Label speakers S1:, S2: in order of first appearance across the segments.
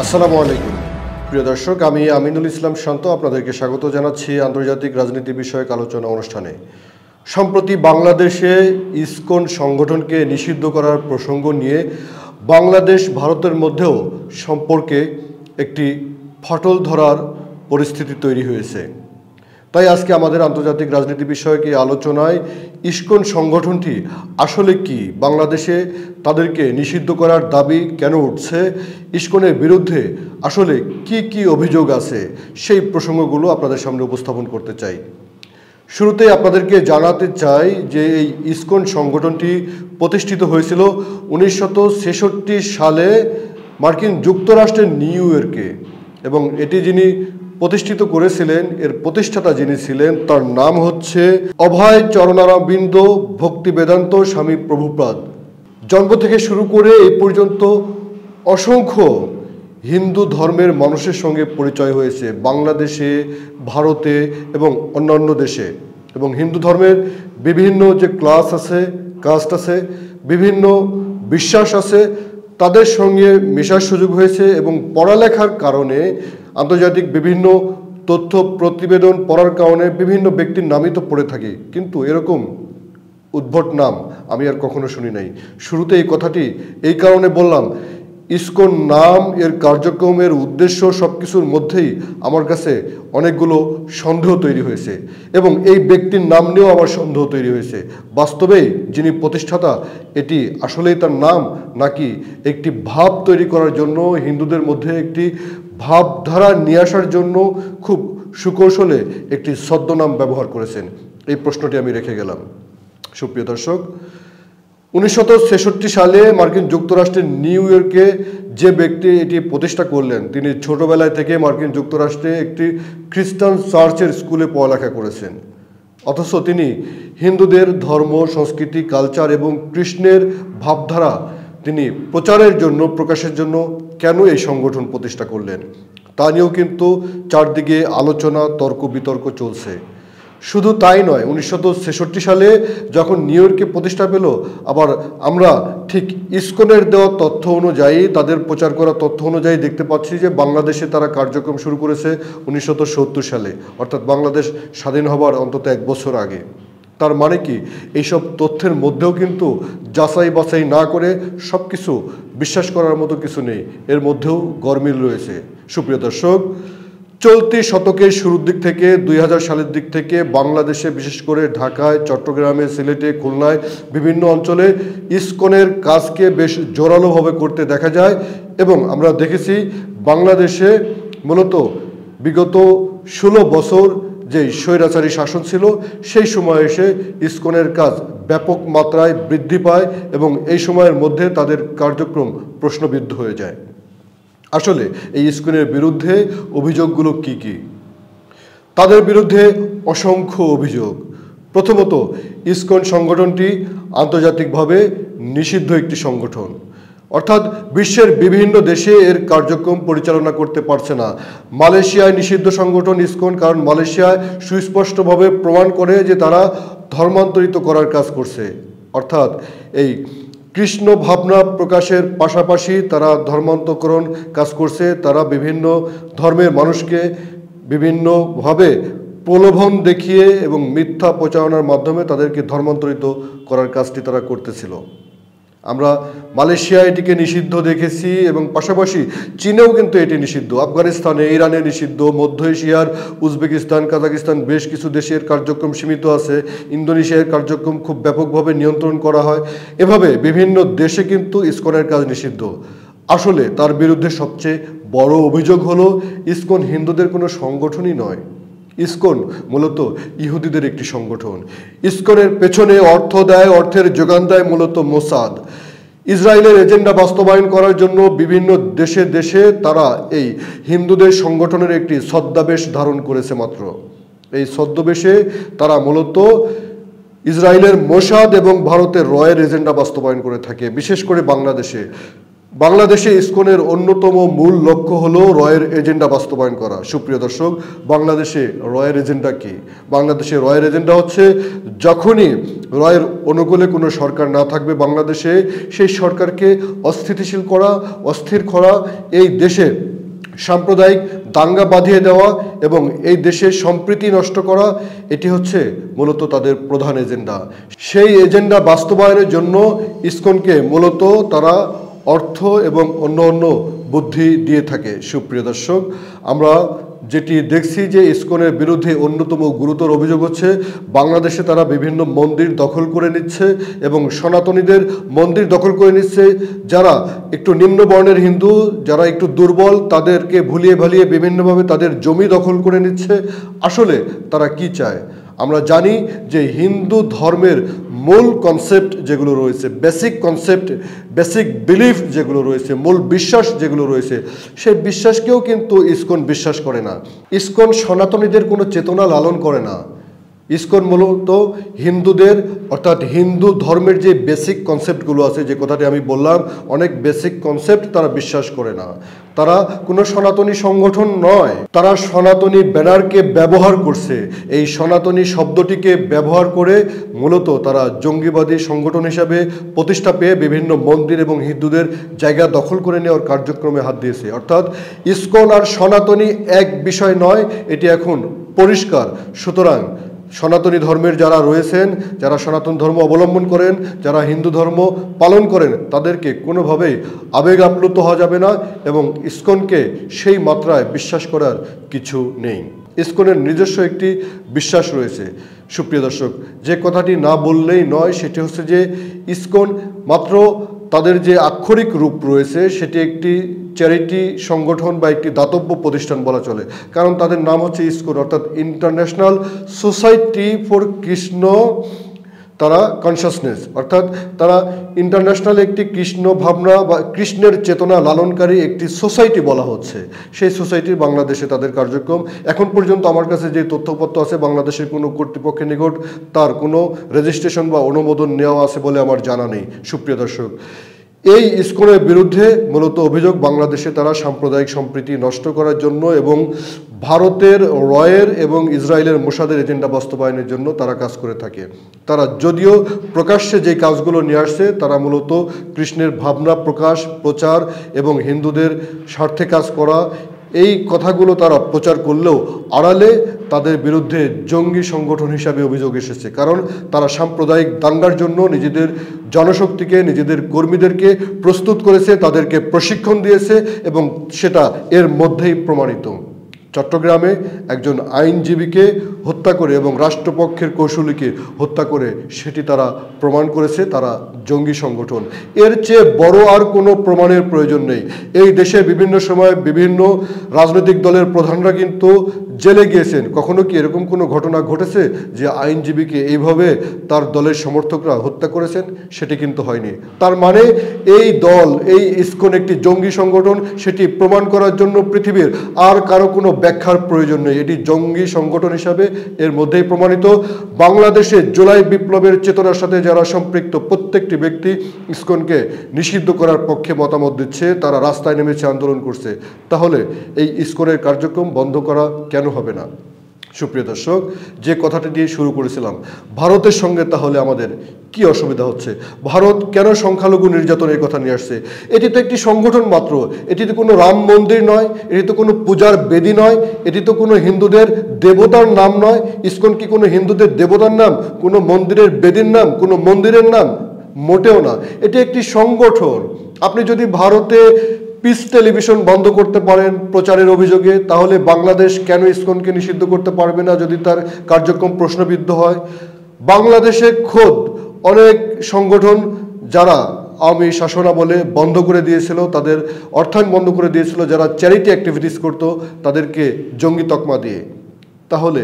S1: আসসালামু আলাইকুম প্রিয় দর্শক, আমি আমিনুল ইসলাম শান্ত আপনাদেরকে স্বাগত জানাচ্ছি আন্তর্জাতিক রাজনীতি বিষয়ক আলোচনা অনুষ্ঠানে। সম্প্রতি বাংলাদেশে ইসকন সংগঠনকে নিষিদ্ধ করার প্রসঙ্গ নিয়ে বাংলাদেশ ভারতের মধ্যেও সম্পর্কে একটি ফাটল ধরার পরিস্থিতি তৈরি হয়েছে। তাই আজকে আমাদের আন্তর্জাতিক রাজনীতি বিষয়ক এই আলোচনায় ইসকন সংগঠনটি আসলে কি, বাংলাদেশে তাদেরকে নিষিদ্ধ করার দাবি কেন উঠছে, ইসকনের বিরুদ্ধে আসলে কি কি অভিযোগ আছে, সেই প্রসঙ্গগুলো আপনাদের সামনে উপস্থাপন করতে চাই। শুরুতেই আপনাদেরকে জানাতে চাই যে এই ইসকন সংগঠনটি প্রতিষ্ঠিত হয়েছিল 1966 সালে মার্কিন যুক্তরাষ্ট্রের নিউ ইয়র্কে, এবং এটি যিনি প্রতিষ্ঠিত করেছিলেন, এর প্রতিষ্ঠাতা যিনি ছিলেন, তার নাম হচ্ছে অভয় চরণারবিন্দ ভক্তি বেদান্ত স্বামী প্রভুপাদ। জন্ম থেকে শুরু করে এই পর্যন্ত অসংখ্য হিন্দু ধর্মের মানুষের সঙ্গে পরিচয় হয়েছে বাংলাদেশে, ভারতে এবং অন্যান্য দেশে। এবং হিন্দু ধর্মের বিভিন্ন যে ক্লাস আছে, কাস্ট আছে, বিভিন্ন বিশ্বাস আছে, তাদের সঙ্গে মেশার সুযোগ হয়েছে। এবং পড়ালেখার কারণে, আন্তর্জাতিক বিভিন্ন তথ্য প্রতিবেদন পড়ার কারণে বিভিন্ন ব্যক্তির নামই তো পড়ে থাকি, কিন্তু এরকম উদ্ভট নাম আমি আর কখনো শুনি নাই। শুরুতে এই কথাটি এই কারণে বললাম, ইসকন নাম, এর কার্যক্রমের উদ্দেশ্য সব কিছুর মধ্যেই আমার কাছে অনেকগুলো সন্দেহ তৈরি হয়েছে, এবং এই ব্যক্তির নাম নিয়েও আমার সন্দেহ তৈরি হয়েছে। বাস্তবেই যিনি প্রতিষ্ঠাতা, এটি আসলেই তার নাম, নাকি একটি ভাব তৈরি করার জন্য, হিন্দুদের মধ্যে একটি ভাবধারা নিয়ে আসার জন্য খুব সুকৌশলে একটি ছদ্মনাম ব্যবহার করেছেন? এই প্রশ্নটি আমি রেখে গেলাম। সুপ্রিয় দর্শক, 1966 সালে মার্কিন যুক্তরাষ্ট্রের নিউ ইয়র্কে যে ব্যক্তি এটি প্রতিষ্ঠা করলেন, তিনি ছোটবেলায় থেকে মার্কিন যুক্তরাষ্ট্রে একটি খ্রিস্টান চার্চের স্কুলে পড়ালেখা করেছেন। অথচ তিনি হিন্দুদের ধর্ম, সংস্কৃতি, কালচার এবং কৃষ্ণের ভাবধারা তিনি প্রচারের জন্য, প্রকাশের জন্য কেন এই সংগঠন প্রতিষ্ঠা করলেন, তা নিয়েও কিন্তু চারদিকে আলোচনা, তর্ক বিতর্ক চলছে। শুধু তাই নয়, 1966 সালে যখন নিউ ইয়র্কে প্রতিষ্ঠা পেল, আবার আমরা ঠিক ইসকনের দেওয়া তথ্য অনুযায়ী, তাদের প্রচার করা তথ্য অনুযায়ী দেখতে পাচ্ছি যে বাংলাদেশে তারা কার্যক্রম শুরু করেছে 1970 সালে, অর্থাৎ বাংলাদেশ স্বাধীন হবার অন্তত 1 বছর আগে। তার মানে কি, এইসব তথ্যের মধ্যেও কিন্তু যাচাই বাছাই না করে সব কিছু বিশ্বাস করার মতো কিছু নেই, এর মধ্যেও গরমিল রয়েছে। সুপ্রিয় দর্শক, চলতি শতকের শুরুর দিক থেকে 2000 সালের দিক থেকে বাংলাদেশে, বিশেষ করে ঢাকায়, চট্টগ্রামে, সিলেটে, খুলনায় বিভিন্ন অঞ্চলে ইসকনের কাজকে বেশ জোরালোভাবে করতে দেখা যায়। এবং আমরা দেখেছি বাংলাদেশে মূলত বিগত 16 বছর যে স্বৈরাচারী শাসন ছিল, সেই সময় এসে ইসকনের কাজ ব্যাপক মাত্রায় বৃদ্ধি পায়, এবং এই সময়ের মধ্যে তাদের কার্যক্রম প্রশ্নবিদ্ধ হয়ে যায়। আসলে এই ইসকনের বিরুদ্ধে অভিযোগগুলো কি কি? তাদের বিরুদ্ধে অসংখ্য অভিযোগ। প্রথমত, ইসকন সংগঠনটি আন্তর্জাতিকভাবে নিষিদ্ধ একটি সংগঠন, অর্থাৎ বিশ্বের বিভিন্ন দেশে এর কার্যক্রম পরিচালনা করতে পারছে না। মালয়েশিয়ায় নিষিদ্ধ সংগঠন ইসকন, কারণ মালয়েশিয়ায় সুস্পষ্টভাবে প্রমাণ করে যে তারা ধর্মান্তরিত করার কাজ করছে, অর্থাৎ এই কৃষ্ণ ভাবনা প্রকাশের পাশাপাশি তারা ধর্মান্তকরণ কাজ করছে। তারা বিভিন্ন ধর্মের মানুষকে বিভিন্নভাবে প্রলোভন দেখিয়ে এবং মিথ্যা প্রচারণার মাধ্যমে তাদেরকে ধর্মান্তরিত করার কাজটি তারা করতেছিল। আমরা মালয়েশিয়ায় এটিকে নিষিদ্ধ দেখেছি, এবং পাশাপাশি চীনেও কিন্তু এটি নিষিদ্ধ, আফগানিস্তানে, ইরানে নিষিদ্ধ, মধ্য এশিয়ার উজবেকিস্তান, কাজাকিস্তান বেশ কিছু দেশের কার্যক্রম সীমিত আছে, ইন্দোনেশিয়ার কার্যক্রম খুব ব্যাপকভাবে নিয়ন্ত্রণ করা হয়। এভাবে বিভিন্ন দেশে কিন্তু ইসকনের কাজ নিষিদ্ধ। আসলে তার বিরুদ্ধে সবচেয়ে বড় অভিযোগ হলো, ইসকন হিন্দুদের কোনো সংগঠনই নয়। ইসকন মূলত ইহুদিদের একটি সংগঠন। ইসকনের পেছনে অর্থ দেয়, অর্থের যোগান দেয় মূলত মোসাদ। ইসরায়েলের এজেন্ডা বাস্তবায়ন করার জন্য বিভিন্ন দেশে দেশে তারা এই হিন্দুদের সংগঠনের একটি ছদ্মবেশ ধারণ করেছে মাত্র। এই ছদ্মবেশে তারা মূলত ইসরায়েলের মোসাদ এবং ভারতের রয়ের এজেন্ডা বাস্তবায়ন করে থাকে, বিশেষ করে বাংলাদেশে। বাংলাদেশে ইসকনের অন্যতম মূল লক্ষ্য হলো রয়ের এজেন্ডা বাস্তবায়ন করা। সুপ্রিয় দর্শক, বাংলাদেশে রয়ের এজেন্ডা কি? বাংলাদেশে রয়ের এজেন্ডা হচ্ছে যখনই রয়ের অনুকূলে কোনো সরকার না থাকবে বাংলাদেশে, সেই সরকারকে অস্থিতিশীল করা, অস্থির করা, এই দেশে সাম্প্রদায়িক দাঙ্গা বাঁধিয়ে দেওয়া এবং এই দেশের সম্প্রীতি নষ্ট করা, এটি হচ্ছে মূলত তাদের প্রধান এজেন্ডা। সেই এজেন্ডা বাস্তবায়নের জন্য ইসকনকে মূলত তারা অর্থ এবং অন্য বুদ্ধি দিয়ে থাকে। সুপ্রিয় দর্শক, আমরা যেটি দেখছি যে ইসকনের বিরুদ্ধে অন্যতম গুরুতর অভিযোগ হচ্ছে বাংলাদেশে তারা বিভিন্ন মন্দির দখল করে নিচ্ছে এবং সনাতনীদের মন্দির দখল করে নিচ্ছে। যারা একটু নিম্ন বর্ণের হিন্দু, যারা একটু দুর্বল, তাদেরকে ভুলিয়ে ভালিয়ে বিভিন্নভাবে তাদের জমি দখল করে নিচ্ছে। আসলে তারা কি চায়? আমরা জানি যে হিন্দু ধর্মের মূল কনসেপ্ট যেগুলো রয়েছে, বেসিক কনসেপ্ট, বেসিক বিলিফ যেগুলো রয়েছে, মূল বিশ্বাস যেগুলো রয়েছে, সেই বিশ্বাসকেও কিন্তু ইসকন বিশ্বাস করে না। ইসকন সনাতনীদের কোনো চেতনা লালন করে না। ইসকন মূলত হিন্দুদের, অর্থাৎ হিন্দু ধর্মের যে বেসিক কনসেপ্টগুলো আছে, যে কথাটি আমি বললাম, অনেক বেসিক কনসেপ্ট তারা বিশ্বাস করে না। তারা কোনো সনাতনী সংগঠন নয়, তারা সনাতনী ব্যানারকে ব্যবহার করছে। এই সনাতনী শব্দটিকে ব্যবহার করে মূলত তারা জঙ্গিবাদী সংগঠন হিসাবে প্রতিষ্ঠা পেয়ে বিভিন্ন মন্দির এবং হিন্দুদের জায়গা দখল করে নেওয়ার কার্যক্রমে হাত দিয়েছে। অর্থাৎ ইসকন আর সনাতনী এক বিষয় নয়, এটি এখন পরিষ্কার। সুতরাং সনাতনী ধর্মের যারা রয়েছেন, যারা সনাতন ধর্ম অবলম্বন করেন, যারা হিন্দু ধর্ম পালন করেন, তাদেরকে কোনোভাবেই আবেগ আপ্লুত হওয়া যাবে না এবং ইসকনকে সেই মাত্রায় বিশ্বাস করার কিছু নেই। ইসকনের নিজস্ব একটি বিশ্বাস রয়েছে। সুপ্রিয় দর্শক, যে কথাটি না বললেই নয় সেটি হচ্ছে যে ইসকন মাত্র তাদের যে আক্ষরিক রূপ রয়েছে সেটি একটি চ্যারিটি সংগঠন বা একটি দাতব্য প্রতিষ্ঠান বলা চলে। কারণ তাদের নাম হচ্ছে ইসকন, অর্থাৎ ইন্টারন্যাশনাল সোসাইটি ফর কৃষ্ণ তারা কনসাসনেস, অর্থাৎ তারা ইন্টারন্যাশনাল একটি কৃষ্ণ ভাবনা বা কৃষ্ণের চেতনা লালনকারী একটি সোসাইটি বলা হচ্ছে। সেই সোসাইটির বাংলাদেশে তাদের কার্যক্রম এখন পর্যন্ত আমার কাছে যে তথ্যপত্র আছে, বাংলাদেশের কোনো কর্তৃপক্ষের নিকট তার কোনো রেজিস্ট্রেশন বা অনুমোদন নেওয়া আছে বলে আমার জানা নেই। সুপ্রিয় দর্শক, এই ইসকনের বিরুদ্ধে মূলত অভিযোগ বাংলাদেশে তারা সাম্প্রদায়িক সম্প্রীতি নষ্ট করার জন্য এবং ভারতের রয়ের এবং ইসরায়েলের মোসাদের এজেন্ডা বাস্তবায়নের জন্য তারা কাজ করে থাকে। তারা যদিও প্রকাশ্যে যে কাজগুলো নিয়ে আসছে, তারা মূলত কৃষ্ণের ভাবনা প্রকাশ, প্রচার এবং হিন্দুদের স্বার্থে কাজ করা, এই কথাগুলো তারা প্রচার করলেও আড়ালে তাদের বিরুদ্ধে জঙ্গি সংগঠন হিসাবে অভিযোগ এসেছে। কারণ তারা সাম্প্রদায়িক দাঙ্গার জন্য নিজেদের জনশক্তিকে, নিজেদের কর্মীদেরকে প্রস্তুত করেছে, তাদেরকে প্রশিক্ষণ দিয়েছে এবং সেটা এর মধ্যেই প্রমাণিত। চট্টগ্রামে একজন আইনজীবীকে হত্যা করে এবং রাষ্ট্রপক্ষের কৌশলীকে হত্যা করে সেটি তারা প্রমাণ করেছে তারা জঙ্গি সংগঠন। এর চেয়ে বড় আর কোনো প্রমাণের প্রয়োজন নেই। এই দেশে বিভিন্ন সময় বিভিন্ন রাজনৈতিক দলের প্রধানরা কিন্তু জেলে গিয়েছেন। কখনো কি এরকম কোনো ঘটনা ঘটেছে যে আইনজীবীকে এইভাবে তার দলের সমর্থকরা হত্যা করেছেন? সেটি কিন্তু হয়নি। তার মানে এই দল, এই ইসকন একটি জঙ্গি সংগঠন, সেটি প্রমাণ করার জন্য পৃথিবীর আর কারো কোনো ব্যাখ্যার প্রয়োজন নেই। এটি জঙ্গি সংগঠন হিসাবে এর মধ্যেই প্রমাণিত। বাংলাদেশে জুলাই বিপ্লবের চেতনার সাথে যারা সম্পৃক্ত প্রত্যেকটি ব্যক্তি ইসকনকে নিষিদ্ধ করার পক্ষে মতামত দিচ্ছে, তারা রাস্তায় নেমেছে, আন্দোলন করছে। তাহলে এই ইসকনের কার্যক্রম বন্ধ করা কেন হবে না? সুপ্রিয় দর্শক, যে কথাটি দিয়ে শুরু করেছিলাম, ভারতের সঙ্গে তাহলে আমাদের কি অসুবিধা হচ্ছে? ভারত কেন সংখ্যালঘু নির্যাতনের কথা নিয়ে আসছে? এটি তো একটি সংগঠন মাত্র, এটি তো কোনো রাম মন্দির নয়, এটি তো কোনো পূজার বেদি নয়, এটি তো কোনো হিন্দুদের দেবতার নাম নয়। ইসকন কি কোনো হিন্দুদের দেবতার নাম, কোনো মন্দিরের বেদির নাম, কোনো মন্দিরের নাম? মোটেও না। এটি একটি সংগঠন। আপনি যদি ভারতে পিস টেলিভিশন বন্ধ করতে পারেন প্রচারের অভিযোগে, তাহলে বাংলাদেশ কেন ইসকনকে নিষিদ্ধ করতে পারবে না যদি তার কার্যক্রম প্রশ্নবিদ্ধ হয়? বাংলাদেশে খোদ অনেক সংগঠন যারা আওয়ামী শাসনামলে বন্ধ করে দিয়েছিল, তাদের অর্থায়ন বন্ধ করে দিয়েছিল, যারা চ্যারিটি অ্যাক্টিভিটিস করত তাদেরকে জঙ্গি তকমা দিয়ে। তাহলে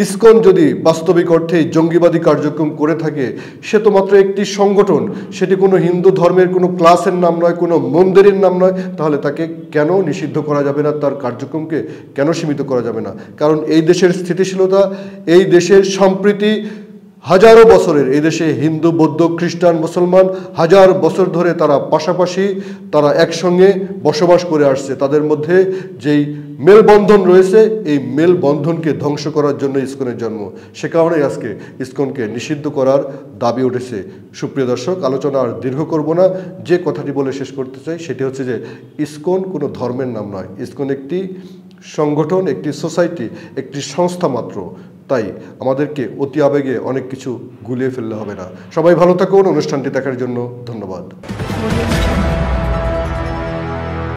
S1: ইসকন যদি বাস্তবিক অর্থে জঙ্গিবাদী কার্যক্রম করে থাকে, সে তো মাত্র একটি সংগঠন, সেটি কোনো হিন্দু ধর্মের কোনো ক্লাসের নাম নয়, কোনো মন্দিরের নাম নয়। তাহলে তাকে কেন নিষিদ্ধ করা যাবে না? তার কার্যক্রমকে কেন সীমিত করা যাবে না? কারণ এই দেশের স্থিতিশীলতা, এই দেশের সম্প্রীতি হাজারো বছরের এদেশে হিন্দু বৌদ্ধ খ্রিস্টান মুসলমান হাজার বছর ধরে তারা পাশাপাশি তারা একসঙ্গে বসবাস করে আসছে। তাদের মধ্যে যেই মেলবন্ধন রয়েছে এই মেলবন্ধনকে ধ্বংস করার জন্য ইসকনের জন্ম। সে কারণেই আজকে ইসকনকে নিষিদ্ধ করার দাবি উঠেছে। সুপ্রিয় দর্শক, আলোচনা আর দীর্ঘ করব না, যে কথাটি বলে শেষ করতে চাই সেটি হচ্ছে যে ইসকন কোনো ধর্মের নাম নয়। ইসকন একটি সংগঠন, একটি সোসাইটি, একটি সংস্থা মাত্র। তাই আমাদেরকে অতি আবেগে অনেক কিছু গুলিয়ে ফেললে হবে না। সবাই ভালো থাকুন। অনুষ্ঠানটি দেখার জন্য ধন্যবাদ।